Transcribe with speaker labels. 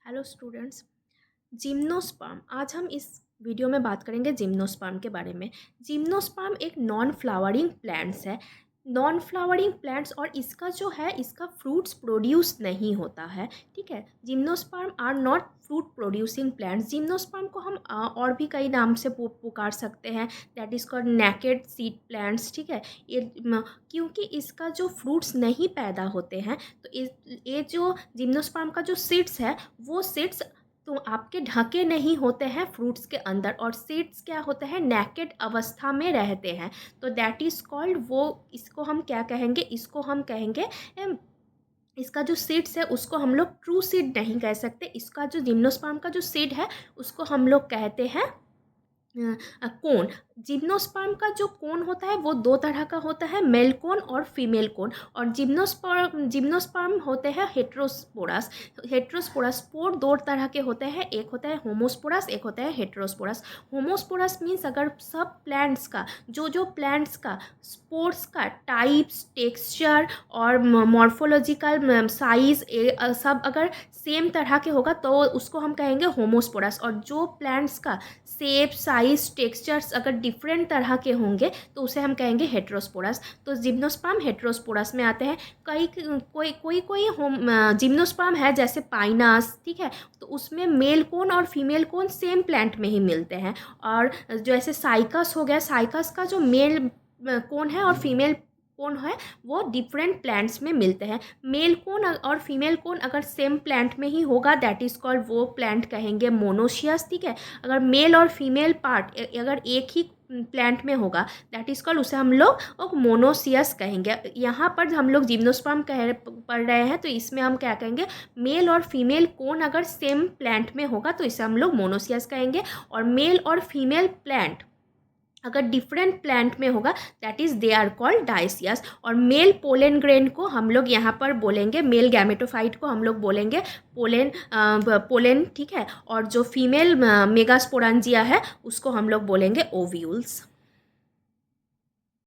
Speaker 1: Hello students. Gymnosperm, आज हम इस वीडियो में बात करेंगे जिम्नोस्पर्म के बारे में। जिम्नोस्पर्म एक नॉन फ्लावरिंग प्लांट्स है। नॉन फ्लावरिंग प्लांट्स, और इसका जो है इसका फ्रूट्स प्रोड्यूस नहीं होता है। ठीक है, gymnosperm are not fruit producing plants. Gymnosperm को हम और भी कई नाम से पुकार सकते हैं, that is called naked seed plants. ठीक है, क्योंकि इसका जो फ्रूट्स नहीं पैदा होते हैं, तो ये जो जिम्नोस्पर्म का जो सीड्स है वो सीड्स तो आपके ढके नहीं होते हैं फ्रूट्स के अंदर, और सीड्स क्या होते हैं, नेकेड अवस्था में रहते हैं। तो दैट इज़ कॉल्ड, वो इसको हम क्या कहेंगे, इसको हम कहेंगे इसका जो सीड्स है उसको हम लोग ट्रू सीड नहीं कह सकते। इसका जो जिम्नोस्पर्म का जो सीड है उसको हम लोग कहते हैं कोन। जिम्नोस्पर्म का जो कोन होता है वो दो तरह का होता है, मेल कोन और फीमेल कोन। और जिम्नोस्पर्म होते हैं हेट्रोस्पोरस। हेट्रोस्पोरस स्पोर दो तरह के होते हैं, एक होता है होमोस्पोरस, एक होता है हेट्रोस्पोरस। होमोस्पोरस मीन्स अगर सब प्लांट्स का जो प्लांट्स का स्पोर्स का टाइप्स, टेक्सचर और मॉर्फोलॉजिकल साइज सब अगर सेम तरह के होगा तो उसको हम कहेंगे होमोस्पोरस। और जो प्लांट्स का शेप, साइज, टेक्सचर्स अगर डिफरेंट तरह के होंगे तो उसे हम कहेंगे हेट्रोस्पोरस। तो जिम्नोस्पर्म हेट्रोस्पोरस में आते हैं। कोई होम जिम्नोस्पर्म है जैसे पाइनस, ठीक है, तो उसमें मेल कोन और फीमेल कोन सेम प्लांट में ही मिलते हैं। और जैसे साइकस हो गया, साइकस का जो मेल कोन है और फीमेल कोन है वो डिफरेंट प्लांट्स में मिलते हैं। मेल कोन और फीमेल कोन अगर सेम प्लांट में ही होगा दैट इज़ कॉल्ड, वो प्लांट कहेंगे मोनोशियस। ठीक है, अगर मेल और फीमेल पार्ट अगर एक ही प्लांट में होगा दैट इज कॉल्ड, उसे हम लोग मोनोसियस कहेंगे। यहाँ पर हम लोग जिम्नोस्पर्म पढ़ रहे हैं तो इसमें हम क्या कहेंगे, मेल और फीमेल कोन अगर सेम प्लांट में होगा तो इसे हम लोग मोनोसियस कहेंगे। और मेल और फीमेल प्लांट अगर डिफरेंट प्लांट में होगा that is they are called dioecious. और मेल पोलन ग्रेन को हम लोग यहाँ पर बोलेंगे, मेल गैमेटोफाइट को हम लोग बोलेंगे पोलन। ठीक है, और जो फीमेल मेगास्पोरेंजिया है उसको हम लोग बोलेंगे ओव्यूल्स।